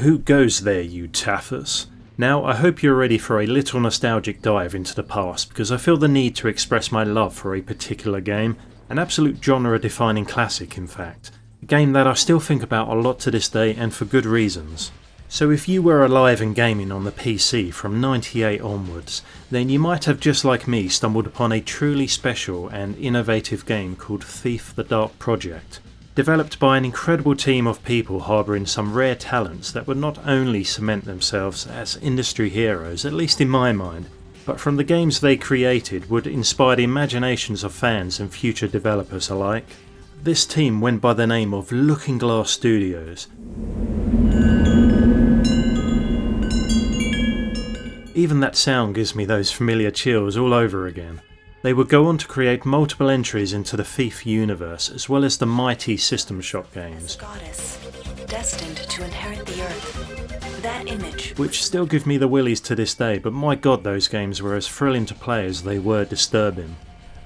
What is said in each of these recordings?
who goes there, you taffers? Now, I hope you're ready for a little nostalgic dive into the past, because I feel the need to express my love for a particular game, an absolute genre-defining classic in fact, a game that I still think about a lot to this day and for good reasons. So if you were alive and gaming on the PC from 98 onwards, then you might have, just like me, stumbled upon a truly special and innovative game called Thief: The Dark Project. Developed by an incredible team of people harbouring some rare talents that would not only cement themselves as industry heroes, at least in my mind, but from the games they created would inspire the imaginations of fans and future developers alike. This team went by the name of Looking Glass Studios. Even that sound gives me those familiar chills all over again. They would go on to create multiple entries into the Thief universe, as well as the mighty System Shock games, goddess, destined to inherit the earth. That image, which still give me the willies to this day, but my god, those games were as thrilling to play as they were disturbing.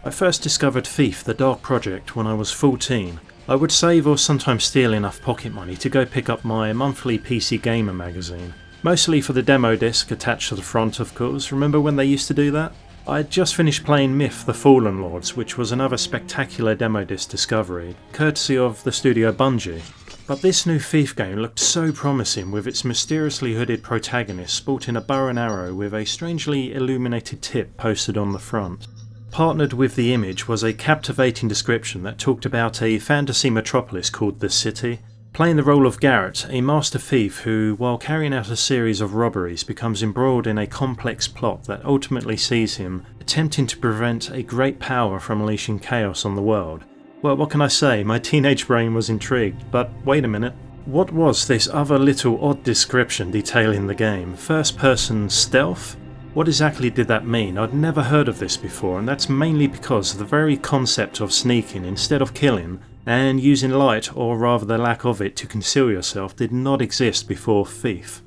I first discovered Thief: The Dark Project when I was 14. I would save or sometimes steal enough pocket money to go pick up my monthly PC Gamer magazine. Mostly for the demo disc attached to the front, of course. Remember when they used to do that? I had just finished playing Myth: The Fallen Lords, which was another spectacular demo disc discovery, courtesy of the studio Bungie. But this new Thief game looked so promising, with its mysteriously hooded protagonist sporting a bow and arrow with a strangely illuminated tip posted on the front. Partnered with the image was a captivating description that talked about a fantasy metropolis called The City. Playing the role of Garrett, a master thief who, while carrying out a series of robberies, becomes embroiled in a complex plot that ultimately sees him attempting to prevent a great power from unleashing chaos on the world. Well, what can I say, my teenage brain was intrigued, but wait a minute. What was this other little odd description detailing the game? First person stealth? What exactly did that mean? I'd never heard of this before, and that's mainly because the very concept of sneaking instead of killing and using light, or rather the lack of it, to conceal yourself did not exist before Thief.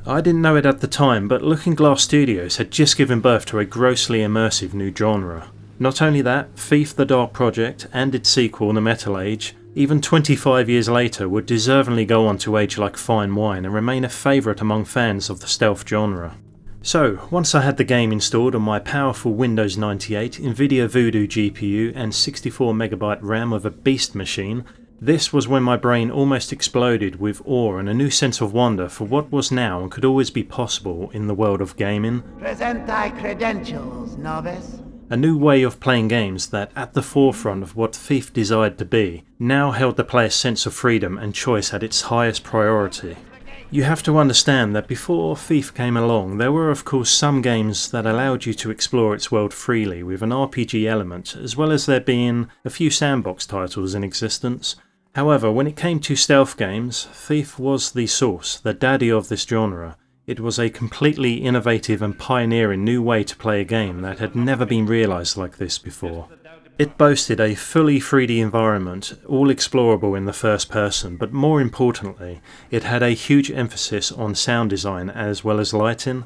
I didn't know it at the time, but Looking Glass Studios had just given birth to a grossly immersive new genre. Not only that, Thief: The Dark Project and its sequel, The Metal Age, even 25 years later, would deservingly go on to age like fine wine and remain a favourite among fans of the stealth genre. So, once I had the game installed on my powerful Windows 98, Nvidia Voodoo GPU and 64MB RAM of a beast machine, this was when my brain almost exploded with awe and a new sense of wonder for what was now and could always be possible in the world of gaming. Present thy credentials, novice. A new way of playing games that, at the forefront of what Thief desired to be, now held the player's sense of freedom and choice at its highest priority. You have to understand that before Thief came along, there were of course some games that allowed you to explore its world freely with an RPG element, as well as there being a few sandbox titles in existence. However, when it came to stealth games, Thief was the source, the daddy of this genre. It was a completely innovative and pioneering new way to play a game that had never been realised like this before. It boasted a fully 3D environment, all explorable in the first person, but more importantly, it had a huge emphasis on sound design as well as lighting.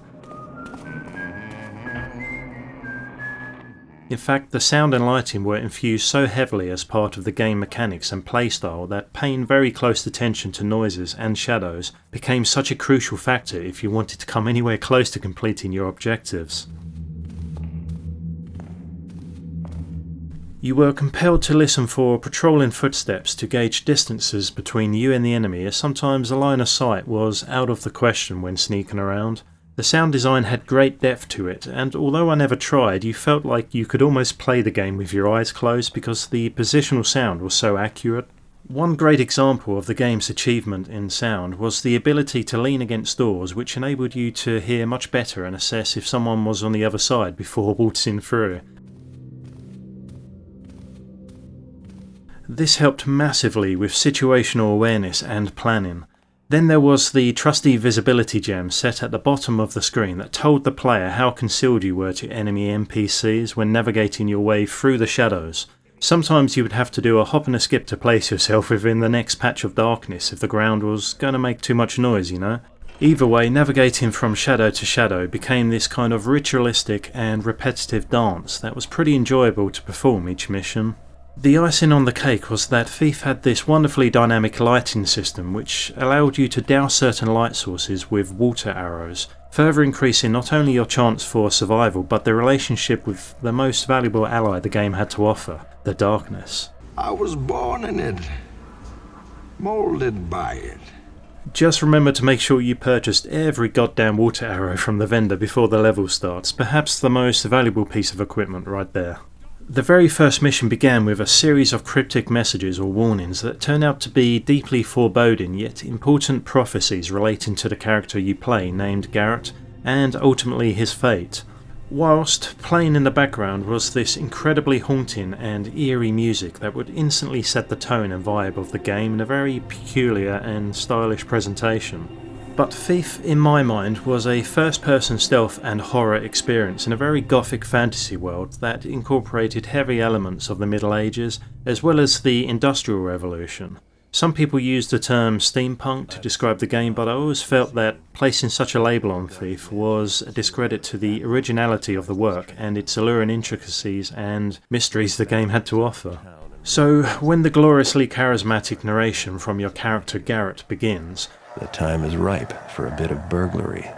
In fact, the sound and lighting were infused so heavily as part of the game mechanics and playstyle that paying very close attention to noises and shadows became such a crucial factor if you wanted to come anywhere close to completing your objectives. You were compelled to listen for patrolling footsteps to gauge distances between you and the enemy, as sometimes a line of sight was out of the question when sneaking around. The sound design had great depth to it, and although I never tried, you felt like you could almost play the game with your eyes closed because the positional sound was so accurate. One great example of the game's achievement in sound was the ability to lean against doors, which enabled you to hear much better and assess if someone was on the other side before waltzing through. This helped massively with situational awareness and planning. Then there was the trusty visibility gem set at the bottom of the screen that told the player how concealed you were to enemy NPCs when navigating your way through the shadows. Sometimes you would have to do a hop and a skip to place yourself within the next patch of darkness if the ground was going to make too much noise, you know. Either way, navigating from shadow to shadow became this kind of ritualistic and repetitive dance that was pretty enjoyable to perform each mission. The icing on the cake was that Thief had this wonderfully dynamic lighting system which allowed you to douse certain light sources with water arrows, further increasing not only your chance for survival but the relationship with the most valuable ally the game had to offer, the darkness. I was born in it, molded by it. Just remember to make sure you purchased every goddamn water arrow from the vendor before the level starts, perhaps the most valuable piece of equipment right there. The very first mission began with a series of cryptic messages or warnings that turned out to be deeply foreboding yet important prophecies relating to the character you play named Garrett and ultimately his fate. Whilst playing in the background was this incredibly haunting and eerie music that would instantly set the tone and vibe of the game in a very peculiar and stylish presentation. But Thief, in my mind, was a first-person stealth and horror experience in a very gothic fantasy world that incorporated heavy elements of the Middle Ages as well as the Industrial Revolution. Some people use the term steampunk to describe the game, but I always felt that placing such a label on Thief was a discredit to the originality of the work and its alluring intricacies and mysteries the game had to offer. So, when the gloriously charismatic narration from your character Garrett begins, the time is ripe for a bit of burglary.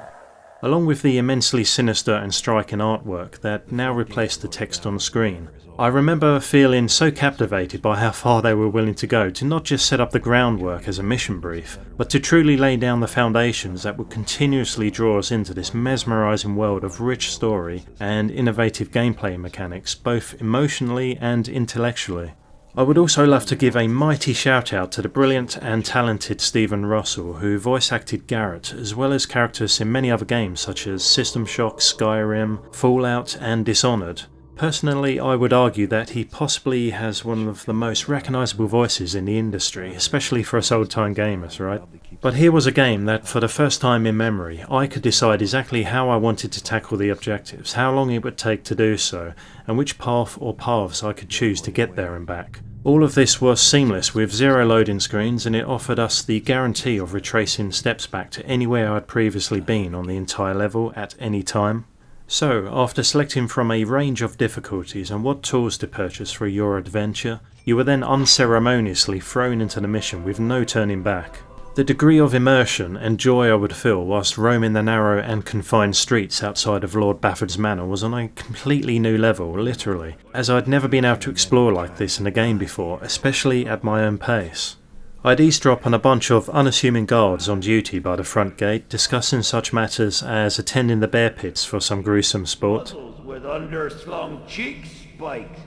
Along with the immensely sinister and striking artwork that now replaced the text on screen, I remember feeling so captivated by how far they were willing to go to not just set up the groundwork as a mission brief, but to truly lay down the foundations that would continuously draw us into this mesmerising world of rich story and innovative gameplay mechanics, both emotionally and intellectually. I would also love to give a mighty shout out to the brilliant and talented Stephen Russell, who voice acted Garrett, as well as characters in many other games such as System Shock, Skyrim, Fallout and Dishonored. Personally, I would argue that he possibly has one of the most recognisable voices in the industry, especially for us old-time gamers, right? But here was a game that, for the first time in memory, I could decide exactly how I wanted to tackle the objectives, how long it would take to do so, and which path or paths I could choose to get there and back. All of this was seamless with zero loading screens, and it offered us the guarantee of retracing steps back to anywhere I'd previously been on the entire level at any time. So, after selecting from a range of difficulties and what tools to purchase for your adventure, you were then unceremoniously thrown into the mission with no turning back. The degree of immersion and joy I would feel whilst roaming the narrow and confined streets outside of Lord Bafford's Manor was on a completely new level, literally, as I'd never been able to explore like this in a game before, especially at my own pace. I'd eavesdrop on a bunch of unassuming guards on duty by the front gate, discussing such matters as attending the bear pits for some gruesome sport. With underslung cheeks spiked.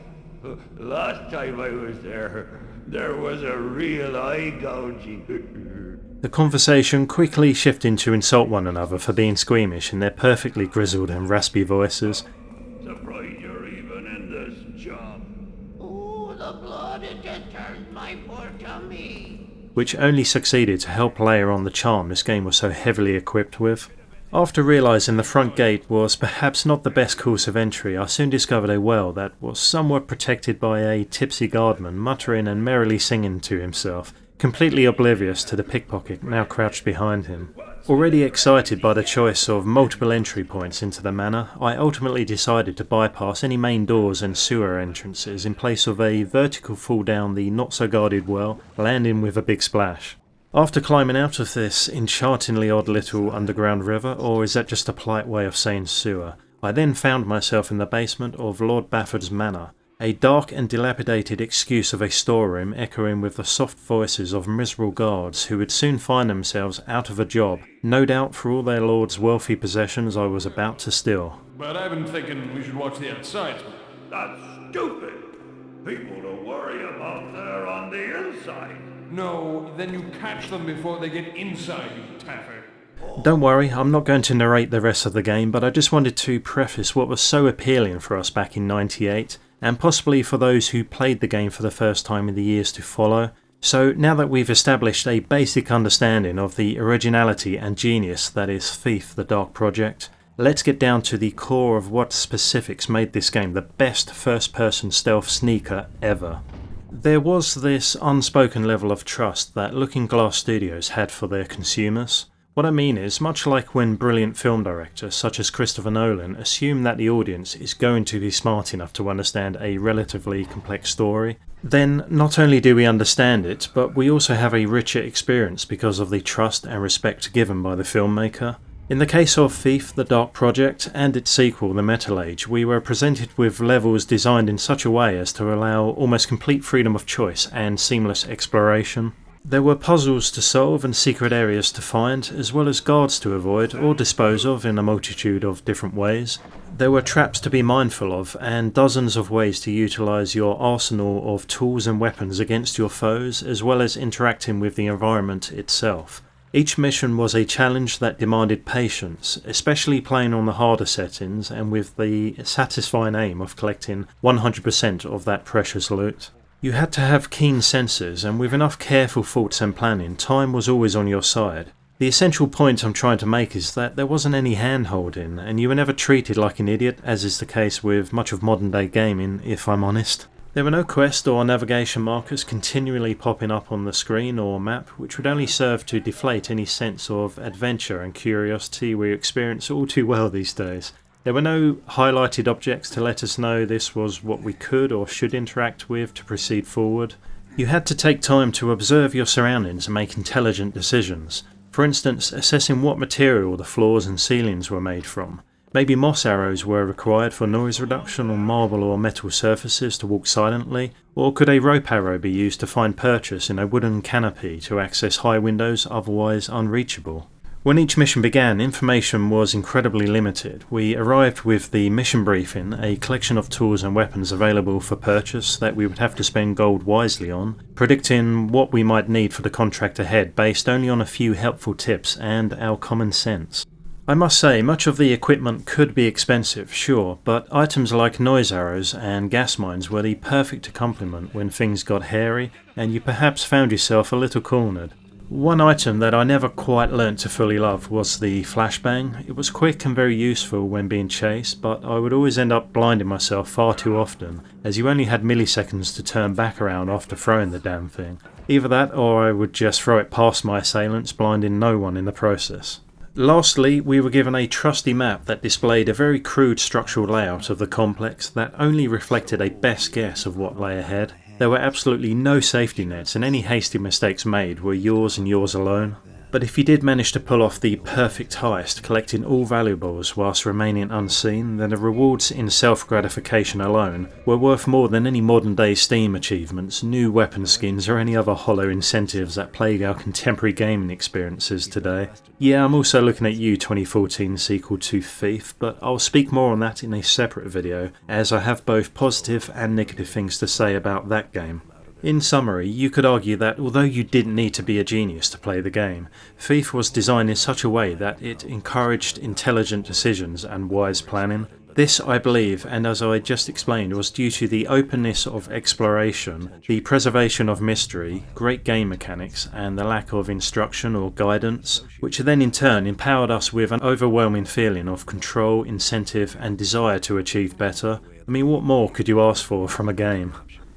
Last time I was there was a real eye gouging. The conversation quickly shifting to insult one another for being squeamish in their perfectly grizzled and raspy voices. Surprised you're even in this job. Ooh, the blood, it just turns my poor tummy. Which only succeeded to help layer on the charm this game was so heavily equipped with. After realising the front gate was perhaps not the best course of entry, I soon discovered a well that was somewhat protected by a tipsy guardman muttering and merrily singing to himself, completely oblivious to the pickpocket now crouched behind him. Already excited by the choice of multiple entry points into the manor, I ultimately decided to bypass any main doors and sewer entrances in place of a vertical fall down the not-so-guarded well, landing with a big splash. After climbing out of this enchantingly odd little underground river, or is that just a polite way of saying sewer, I then found myself in the basement of Lord Bafford's Manor, a dark and dilapidated excuse of a storeroom echoing with the soft voices of miserable guards who would soon find themselves out of a job, no doubt for all their lord's wealthy possessions I was about to steal. But I've been thinking we should watch the outside. That's stupid. People to worry about there on the inside. No, then you catch them before they get inside, you taffer. Don't worry, I'm not going to narrate the rest of the game, but I just wanted to preface what was so appealing for us back in '98, and possibly for those who played the game for the first time in the years to follow. So now that we've established a basic understanding of the originality and genius that is Thief the Dark Project, let's get down to the core of what specifics made this game the best first-person stealth sneaker ever. There was this unspoken level of trust that Looking Glass Studios had for their consumers. What I mean is, much like when brilliant film directors such as Christopher Nolan assume that the audience is going to be smart enough to understand a relatively complex story, then not only do we understand it, but we also have a richer experience because of the trust and respect given by the filmmaker. In the case of Thief: The Dark Project and its sequel, The Metal Age, we were presented with levels designed in such a way as to allow almost complete freedom of choice and seamless exploration. There were puzzles to solve and secret areas to find, as well as guards to avoid or dispose of in a multitude of different ways. There were traps to be mindful of, and dozens of ways to utilise your arsenal of tools and weapons against your foes, as well as interacting with the environment itself. Each mission was a challenge that demanded patience, especially playing on the harder settings and with the satisfying aim of collecting 100% of that precious loot. You had to have keen senses, and with enough careful thoughts and planning, time was always on your side. The essential point I'm trying to make is that there wasn't any hand-holding, and you were never treated like an idiot, as is the case with much of modern-day gaming, if I'm honest. There were no quest or navigation markers continually popping up on the screen or map, which would only serve to deflate any sense of adventure and curiosity we experience all too well these days. There were no highlighted objects to let us know this was what we could or should interact with to proceed forward. You had to take time to observe your surroundings and make intelligent decisions. For instance, assessing what material the floors and ceilings were made from. Maybe moss arrows were required for noise reduction on marble or metal surfaces to walk silently, or could a rope arrow be used to find purchase in a wooden canopy to access high windows otherwise unreachable? When each mission began, information was incredibly limited. We arrived with the mission briefing, a collection of tools and weapons available for purchase that we would have to spend gold wisely on, predicting what we might need for the contract ahead based only on a few helpful tips and our common sense. I must say, much of the equipment could be expensive, sure, but items like noise arrows and gas mines were the perfect accompaniment when things got hairy and you perhaps found yourself a little cornered. One item that I never quite learnt to fully love was the flashbang. It was quick and very useful when being chased, but I would always end up blinding myself far too often, as you only had milliseconds to turn back around after throwing the damn thing. Either that or I would just throw it past my assailants, blinding no one in the process. Lastly, we were given a trusty map that displayed a very crude structural layout of the complex that only reflected a best guess of what lay ahead. There were absolutely no safety nets, and any hasty mistakes made were yours and yours alone. But if you did manage to pull off the perfect heist, collecting all valuables whilst remaining unseen, then the rewards in self-gratification alone were worth more than any modern-day Steam achievements, new weapon skins, or any other hollow incentives that plague our contemporary gaming experiences today. Yeah, I'm also looking at you, 2014 sequel to Thief, but I'll speak more on that in a separate video, as I have both positive and negative things to say about that game. In summary, you could argue that although you didn't need to be a genius to play the game, Thief was designed in such a way that it encouraged intelligent decisions and wise planning. This, I believe, and as I just explained, was due to the openness of exploration, the preservation of mystery, great game mechanics, and the lack of instruction or guidance, which then in turn empowered us with an overwhelming feeling of control, incentive, and desire to achieve better. I mean, what more could you ask for from a game?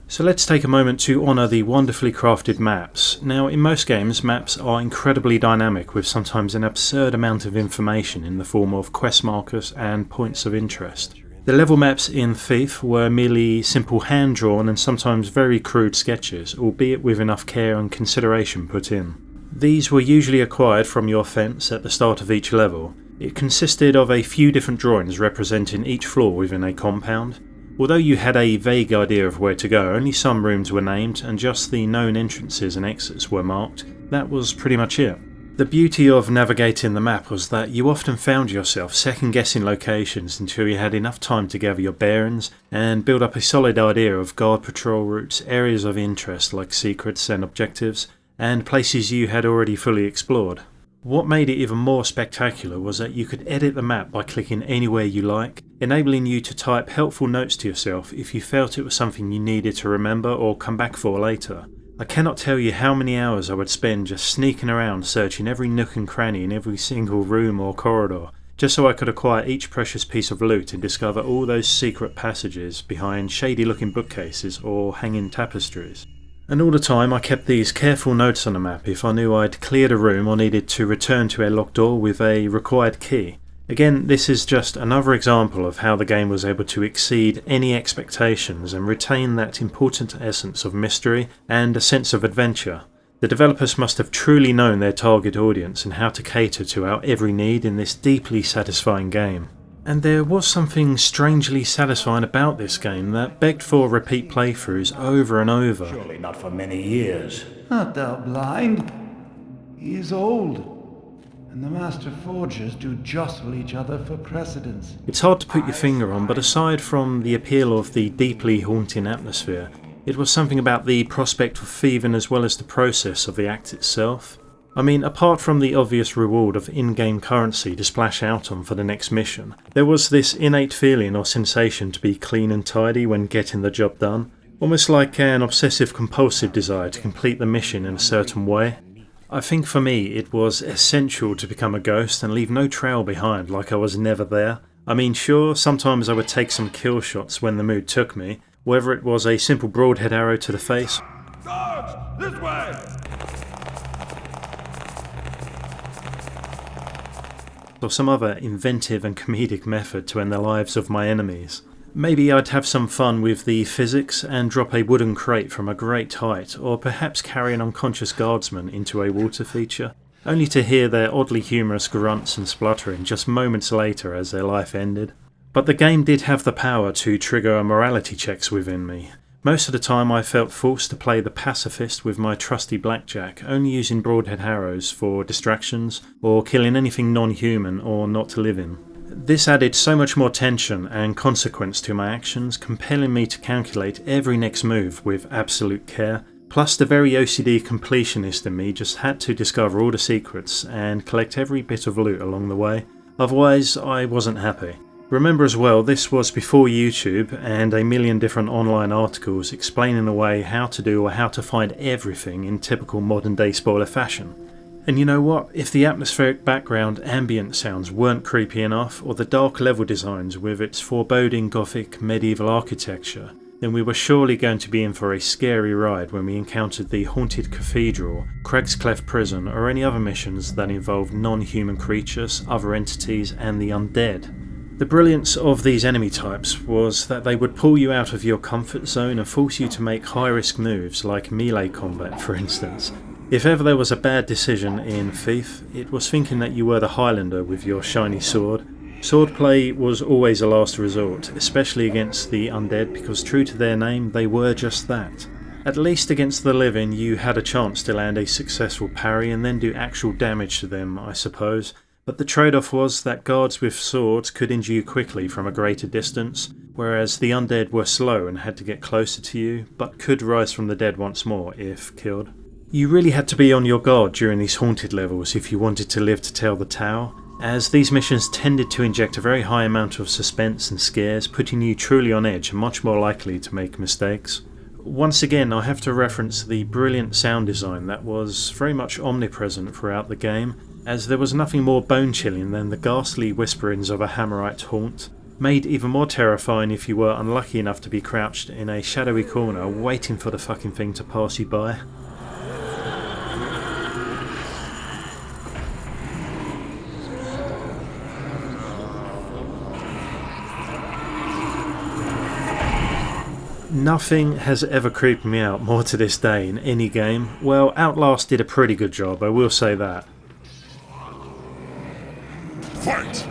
So let's take a moment to honour the wonderfully crafted maps. Now, in most games, maps are incredibly dynamic with sometimes an absurd amount of information in the form of quest markers and points of interest. The level maps in Thief were merely simple hand-drawn and sometimes very crude sketches, albeit with enough care and consideration put in. These were usually acquired from your fence at the start of each level. It consisted of a few different drawings representing each floor within a compound. Although you had a vague idea of where to go, only some rooms were named and just the known entrances and exits were marked. That was pretty much it. The beauty of navigating the map was that you often found yourself second-guessing locations until you had enough time to gather your bearings and build up a solid idea of guard patrol routes, areas of interest like secrets and objectives, and places you had already fully explored. What made it even more spectacular was that you could edit the map by clicking anywhere you like, enabling you to type helpful notes to yourself if you felt it was something you needed to remember or come back for later. I cannot tell you how many hours I would spend just sneaking around searching every nook and cranny in every single room or corridor, just so I could acquire each precious piece of loot and discover all those secret passages behind shady looking bookcases or hanging tapestries. And all the time I kept these careful notes on the map if I knew I'd cleared a room or needed to return to a locked door with a required key. Again, this is just another example of how the game was able to exceed any expectations and retain that important essence of mystery and a sense of adventure. The developers must have truly known their target audience and how to cater to our every need in this deeply satisfying game. And there was something strangely satisfying about this game that begged for repeat playthroughs over and over. Surely not for many years. Art thou blind? He is old, and the Master Forgers do jostle each other for precedence. It's hard to put your finger on, but aside from the appeal of the deeply haunting atmosphere, it was something about the prospect of thieving as well as the process of the act itself. I mean, apart from the obvious reward of in-game currency to splash out on for the next mission, there was this innate feeling or sensation to be clean and tidy when getting the job done, almost like an obsessive-compulsive desire to complete the mission in a certain way. I think for me it was essential to become a ghost and leave no trail behind, like I was never there. I mean, sure, sometimes I would take some kill shots when the mood took me, whether it was a simple broadhead arrow to the face, Guards! This way! or some other inventive and comedic method to end the lives of my enemies. Maybe I'd have some fun with the physics and drop a wooden crate from a great height, or perhaps carry an unconscious guardsman into a water feature, only to hear their oddly humorous grunts and spluttering just moments later as their life ended. But the game did have the power to trigger morality checks within me. Most of the time I felt forced to play the pacifist with my trusty blackjack, only using broadhead arrows for distractions or killing anything non-human or not living. This added so much more tension and consequence to my actions, compelling me to calculate every next move with absolute care. Plus the very OCD completionist in me just had to discover all the secrets and collect every bit of loot along the way, otherwise I wasn't happy. Remember as well, this was before YouTube and a million different online articles explaining away how to do or how to find everything in typical modern day spoiler fashion. And you know what, if the atmospheric background ambient sounds weren't creepy enough, or the dark level designs with its foreboding gothic medieval architecture, then we were surely going to be in for a scary ride when we encountered the haunted cathedral, Craig's Cleft prison, or any other missions that involved non-human creatures, other entities and the undead. The brilliance of these enemy types was that they would pull you out of your comfort zone and force you to make high-risk moves like melee combat, for instance. If ever there was a bad decision in Thief, it was thinking that you were the Highlander with your shiny sword. Swordplay was always a last resort, especially against the undead, because true to their name, they were just that. At least against the living you had a chance to land a successful parry and then do actual damage to them, I suppose. But the trade-off was that guards with swords could injure you quickly from a greater distance, whereas the undead were slow and had to get closer to you, but could rise from the dead once more if killed. You really had to be on your guard during these haunted levels if you wanted to live to tell the tale, as these missions tended to inject a very high amount of suspense and scares, putting you truly on edge and much more likely to make mistakes. Once again, I have to reference the brilliant sound design that was very much omnipresent throughout the game, as there was nothing more bone-chilling than the ghastly whisperings of a Hammerite haunt, made even more terrifying if you were unlucky enough to be crouched in a shadowy corner waiting for the fucking thing to pass you by. Nothing has ever creeped me out more to this day in any game. Well, Outlast did a pretty good job, I will say that. Fight!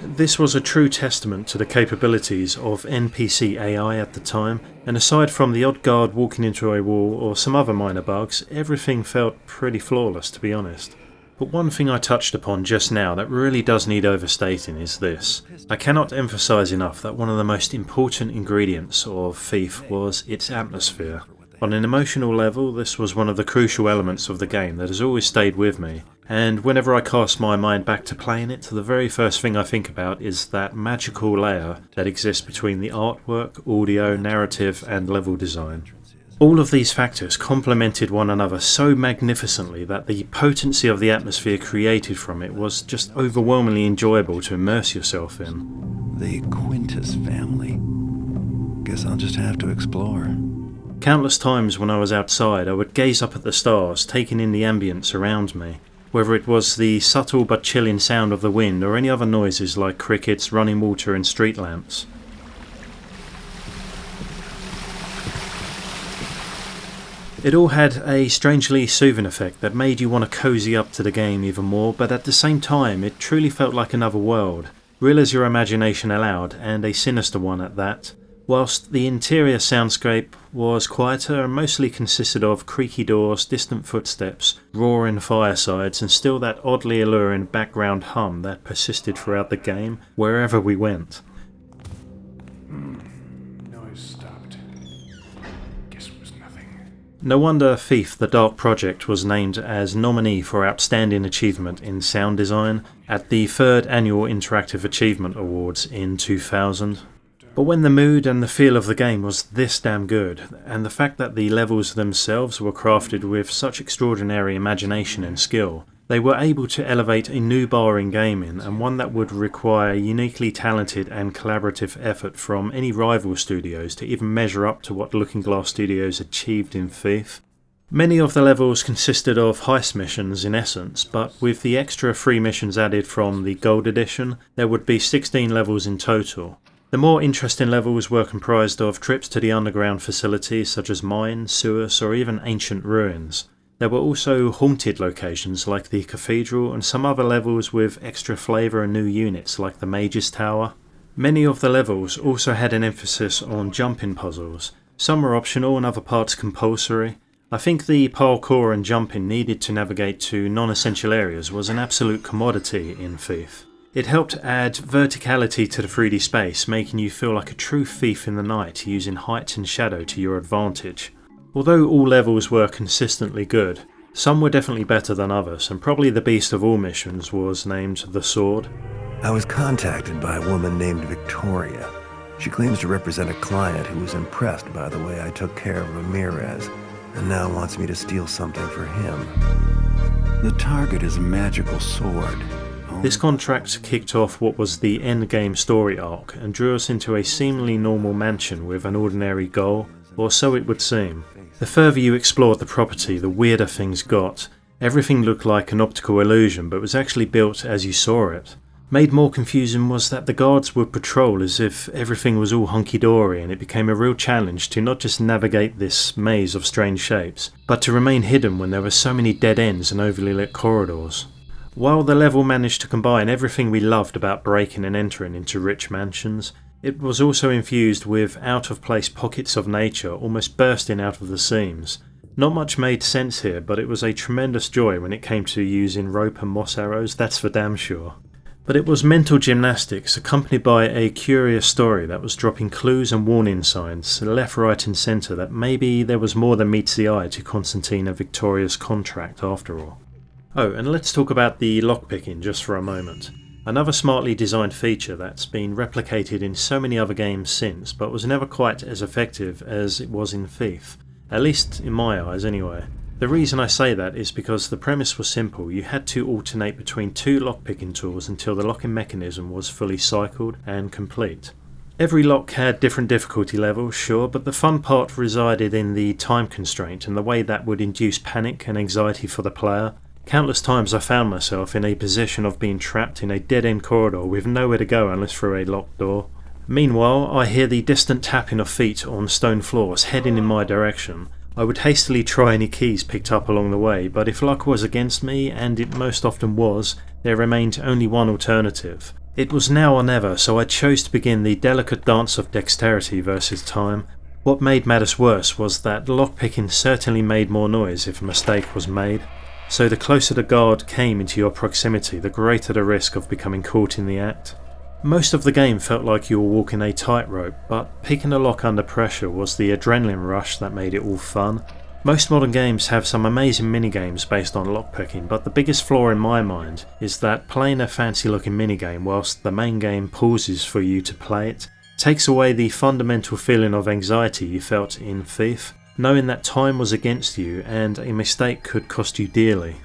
This was a true testament to the capabilities of NPC AI at the time, and aside from the odd guard walking into a wall or some other minor bugs, everything felt pretty flawless, to be honest. But one thing I touched upon just now that really does need overstating is this. I cannot emphasise enough that one of the most important ingredients of Thief was its atmosphere. On an emotional level, this was one of the crucial elements of the game that has always stayed with me, and whenever I cast my mind back to playing it, the very first thing I think about is that magical layer that exists between the artwork, audio, narrative and level design. All of these factors complemented one another so magnificently that the potency of the atmosphere created from it was just overwhelmingly enjoyable to immerse yourself in. The Quintus family. Guess I'll just have to explore. Countless times when I was outside, I would gaze up at the stars, taking in the ambience around me, whether it was the subtle but chilling sound of the wind or any other noises like crickets, running water and street lamps. It all had a strangely soothing effect that made you want to cozy up to the game even more, but at the same time it truly felt like another world, real as your imagination allowed, and a sinister one at that. Whilst the interior soundscape was quieter and mostly consisted of creaky doors, distant footsteps, roaring firesides, and still that oddly alluring background hum that persisted throughout the game, wherever we went. Noise stopped. Guess it was nothing. No wonder Thief: The Dark Project was named as nominee for Outstanding Achievement in Sound Design at the 3rd Annual Interactive Achievement Awards in 2000. But when the mood and the feel of the game was this damn good, and the fact that the levels themselves were crafted with such extraordinary imagination and skill, they were able to elevate a new bar in gaming, and one that would require uniquely talented and collaborative effort from any rival studios to even measure up to what Lookingglass Studios achieved in Thief. Many of the levels consisted of heist missions in essence, but with the extra 3 missions added from the Gold Edition, there would be 16 levels in total. The more interesting levels were comprised of trips to the underground facilities such as mines, sewers or even ancient ruins. There were also haunted locations like the cathedral and some other levels with extra flavour and new units like the Mage's Tower. Many of the levels also had an emphasis on jumping puzzles. Some were optional and other parts compulsory. I think the parkour and jumping needed to navigate to non-essential areas was an absolute commodity in Thief. It helped add verticality to the 3D space, making you feel like a true thief in the night, using height and shadow to your advantage. Although all levels were consistently good, some were definitely better than others, and probably the beast of all missions was named The Sword. I was contacted by a woman named Victoria. She claims to represent a client who was impressed by the way I took care of Ramirez, and now wants me to steal something for him. The target is a magical sword. This contract kicked off what was the endgame story arc and drew us into a seemingly normal mansion with an ordinary goal, or so it would seem. The further you explored the property, the weirder things got. Everything looked like an optical illusion but was actually built as you saw it. Made more confusing was that the guards would patrol as if everything was all hunky-dory, and it became a real challenge to not just navigate this maze of strange shapes, but to remain hidden when there were so many dead ends and overly lit corridors. While the level managed to combine everything we loved about breaking and entering into rich mansions, it was also infused with out-of-place pockets of nature almost bursting out of the seams. Not much made sense here, but it was a tremendous joy when it came to using rope and moss arrows, that's for damn sure. But it was mental gymnastics accompanied by a curious story that was dropping clues and warning signs left, right and centre that maybe there was more than meets the eye to Constantine and Victoria's contract after all. Oh, and let's talk about the lockpicking just for a moment. Another smartly designed feature that's been replicated in so many other games since, but was never quite as effective as it was in Thief. At least in my eyes anyway. The reason I say that is because the premise was simple. You had to alternate between 2 lockpicking tools until the locking mechanism was fully cycled and complete. Every lock had different difficulty levels, sure, but the fun part resided in the time constraint and the way that would induce panic and anxiety for the player. Countless times I found myself in a position of being trapped in a dead-end corridor with nowhere to go unless through a locked door. Meanwhile, I hear the distant tapping of feet on stone floors heading in my direction. I would hastily try any keys picked up along the way, but if luck was against me, and it most often was, there remained only one alternative. It was now or never, so I chose to begin the delicate dance of dexterity versus time. What made matters worse was that lockpicking certainly made more noise if a mistake was made. So the closer the guard came into your proximity, the greater the risk of becoming caught in the act. Most of the game felt like you were walking a tightrope, but picking a lock under pressure was the adrenaline rush that made it all fun. Most modern games have some amazing minigames based on lockpicking, but the biggest flaw in my mind is that playing a fancy looking minigame whilst the main game pauses for you to play it takes away the fundamental feeling of anxiety you felt in Thief, knowing that time was against you and a mistake could cost you dearly.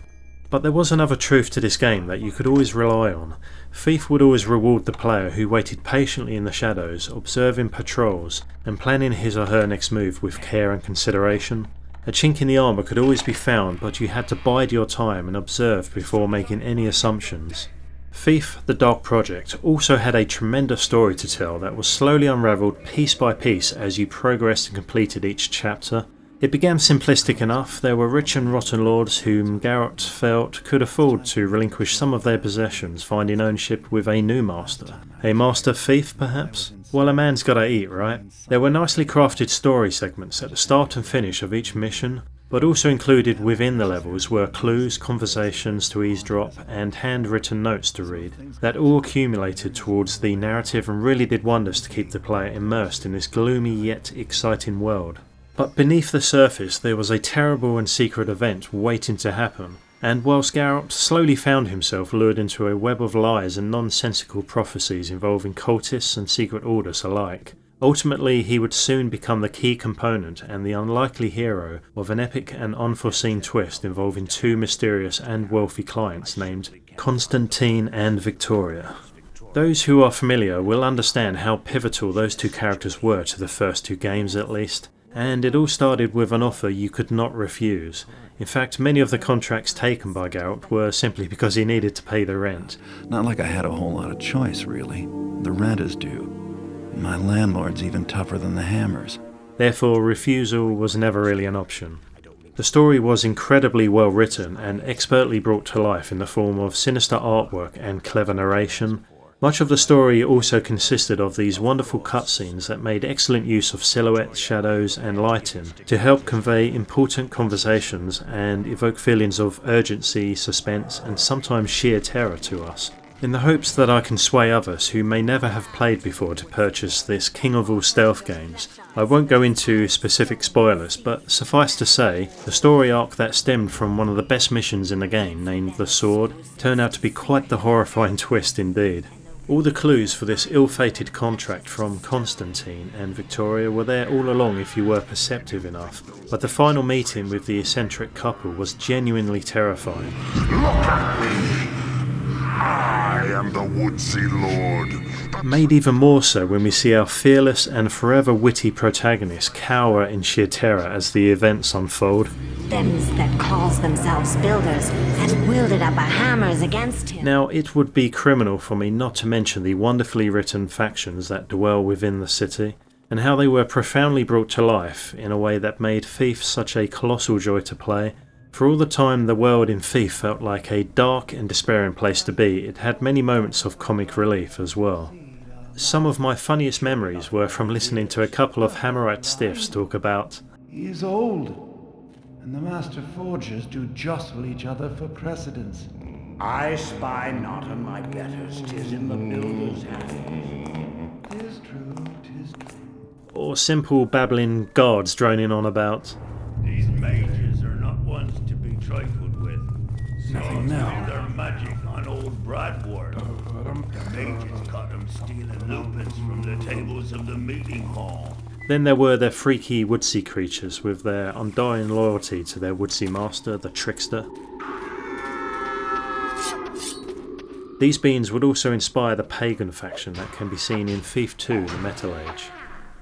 But there was another truth to this game that you could always rely on. Thief would always reward the player who waited patiently in the shadows, observing patrols, and planning his or her next move with care and consideration. A chink in the armour could always be found, but you had to bide your time and observe before making any assumptions. Thief, the Dark Project, also had a tremendous story to tell that was slowly unravelled piece by piece as you progressed and completed each chapter. It began simplistic enough. There were rich and rotten lords whom Garrett felt could afford to relinquish some of their possessions, finding ownership with a new master. A master thief, perhaps? Well, a man's gotta eat, right? There were nicely crafted story segments at the start and finish of each mission, but also included within the levels were clues, conversations to eavesdrop, and handwritten notes to read, that all accumulated towards the narrative and really did wonders to keep the player immersed in this gloomy yet exciting world. But beneath the surface there was a terrible and secret event waiting to happen, and whilst Garrett slowly found himself lured into a web of lies and nonsensical prophecies involving cultists and secret orders alike, ultimately he would soon become the key component and the unlikely hero of an epic and unforeseen twist involving two mysterious and wealthy clients named Constantine and Victoria. Those who are familiar will understand how pivotal those two characters were to the first two games at least. And it all started with an offer you could not refuse. In fact, many of the contracts taken by Garrett were simply because he needed to pay the rent. Not like I had a whole lot of choice, really. The rent is due. My landlord's even tougher than the Hammers. Therefore, refusal was never really an option. The story was incredibly well written and expertly brought to life in the form of sinister artwork and clever narration. Much of the story also consisted of these wonderful cutscenes that made excellent use of silhouettes, shadows and lighting to help convey important conversations and evoke feelings of urgency, suspense and sometimes sheer terror to us. In the hopes that I can sway others who may never have played before to purchase this king of all stealth games, I won't go into specific spoilers, but suffice to say, the story arc that stemmed from one of the best missions in the game, named The Sword, turned out to be quite the horrifying twist indeed. All the clues for this ill-fated contract from Constantine and Victoria were there all along if you were perceptive enough, but the final meeting with the eccentric couple was genuinely terrifying. Look at me! I am the Woodsy Lord. Made even more so when we see our fearless and forever witty protagonist cower in sheer terror as the events unfold. Thems that calls themselves builders had wielded up a hammers against him. Now, it would be criminal for me not to mention the wonderfully written factions that dwell within the city, and how they were profoundly brought to life in a way that made Thief such a colossal joy to play. For all the time the world in Thief felt like a dark and despairing place to be, it had many moments of comic relief as well. Some of my funniest memories were from listening to a couple of Hammerite stiffs talk about He is old, and the master forgers do jostle each other for precedence. I spy not on my betters, 'tis in the builder's hands. 'Tis true, 'tis true. or simple babbling guards droning on about These mages are not ones to be trifled with. Nothing now. Their magic on old Bradward. The mages caught them stealing lupins from the tables of the meeting hall. Then there were their freaky woodsy creatures with their undying loyalty to their woodsy master, the trickster. These beings would also inspire the pagan faction that can be seen in Thief 2, the Metal Age.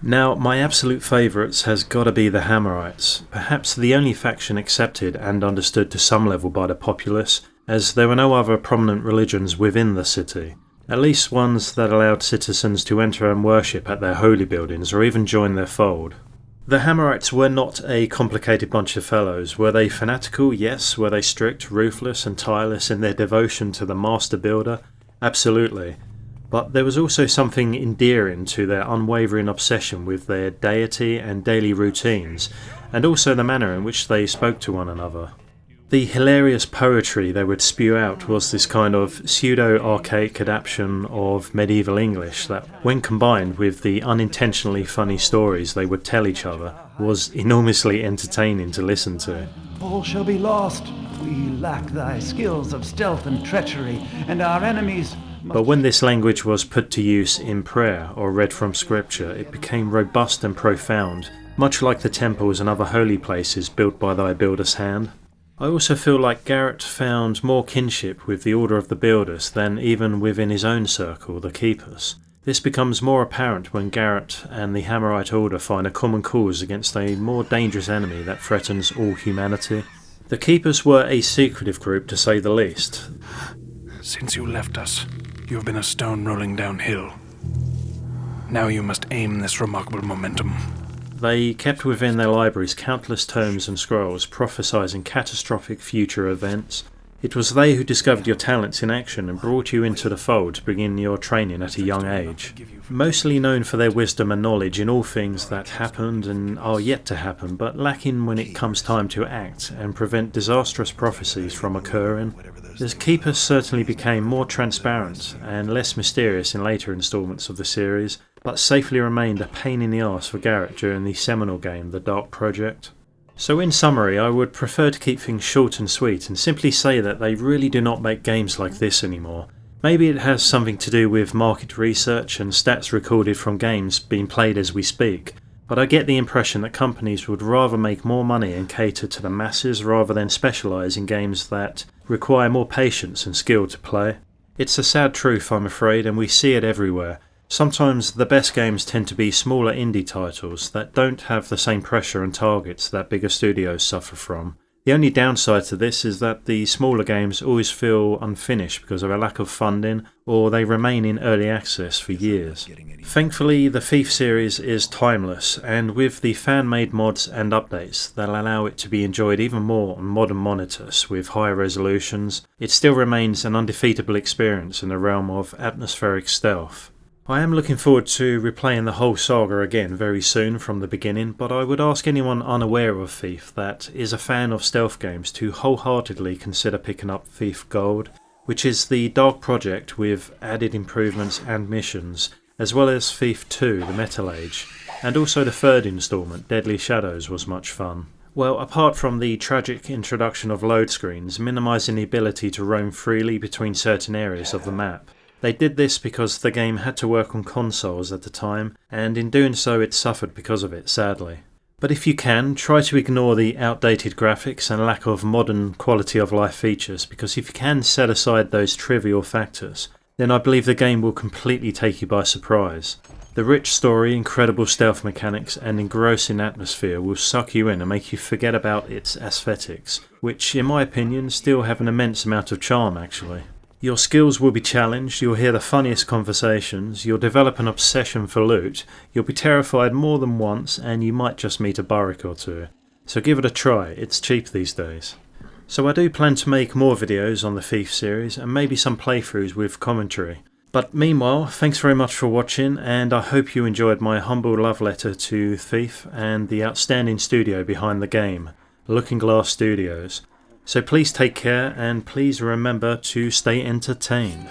Now, my absolute favourites has gotta be the Hammerites, perhaps the only faction accepted and understood to some level by the populace, as there were no other prominent religions within the city. At least ones that allowed citizens to enter and worship at their holy buildings or even join their fold. The Hammerites were not a complicated bunch of fellows. Were they fanatical? Yes. Were they strict, ruthless and tireless in their devotion to the master builder? Absolutely. But there was also something endearing to their unwavering obsession with their deity and daily routines, and also the manner in which they spoke to one another. The hilarious poetry they would spew out was this kind of pseudo-archaic adaptation of medieval English that, when combined with the unintentionally funny stories they would tell each other, was enormously entertaining to listen to. All shall be lost. We lack thy skills of stealth and treachery, and our enemies must... But when this language was put to use in prayer or read from scripture, it became robust and profound, much like the temples and other holy places built by thy builder's hand. I also feel like Garrett found more kinship with the Order of the Builders than even within his own circle, the Keepers. This becomes more apparent when Garrett and the Hammerite Order find a common cause against a more dangerous enemy that threatens all humanity. The Keepers were a secretive group, to say the least. Since you left us, you have been a stone rolling downhill. Now you must aim this remarkable momentum. They kept within their libraries countless tomes and scrolls prophesying catastrophic future events. It was they who discovered your talents in action and brought you into the fold to begin your training at a young age. Mostly known for their wisdom and knowledge in all things that happened and are yet to happen, but lacking when it comes time to act and prevent disastrous prophecies from occurring. The Keepers certainly became more transparent and less mysterious in later installments of the series, but safely remained a pain in the arse for Garrett during the seminal game, The Dark Project. So in summary, I would prefer to keep things short and sweet and simply say that they really do not make games like this anymore. Maybe it has something to do with market research and stats recorded from games being played as we speak, but I get the impression that companies would rather make more money and cater to the masses rather than specialise in games that require more patience and skill to play. It's a sad truth, I'm afraid, and we see it everywhere. Sometimes the best games tend to be smaller indie titles that don't have the same pressure and targets that bigger studios suffer from. The only downside to this is that the smaller games always feel unfinished because of a lack of funding, or they remain in early access for years. Thankfully, the Thief series is timeless, and with the fan-made mods and updates that allow it to be enjoyed even more on modern monitors with higher resolutions, it still remains an undefeatable experience in the realm of atmospheric stealth. I am looking forward to replaying the whole saga again very soon from the beginning, but I would ask anyone unaware of Thief that is a fan of stealth games to wholeheartedly consider picking up Thief Gold, which is the Dark Project with added improvements and missions, as well as Thief 2, the Metal Age, and also the third instalment, Deadly Shadows, was much fun. Well, apart from the tragic introduction of load screens, minimising the ability to roam freely between certain areas of the map. They did this because the game had to work on consoles at the time, and in doing so it suffered because of it, sadly. But if you can, try to ignore the outdated graphics and lack of modern quality of life features, because if you can set aside those trivial factors, then I believe the game will completely take you by surprise. The rich story, incredible stealth mechanics and engrossing atmosphere will suck you in and make you forget about its aesthetics, which in my opinion still have an immense amount of charm actually. Your skills will be challenged, you'll hear the funniest conversations, you'll develop an obsession for loot, you'll be terrified more than once, and you might just meet a Burrick or two. So give it a try, it's cheap these days. So I do plan to make more videos on the Thief series, and maybe some playthroughs with commentary. But meanwhile, thanks very much for watching, and I hope you enjoyed my humble love letter to Thief and the outstanding studio behind the game, Looking Glass Studios. So please take care and please remember to stay entertained.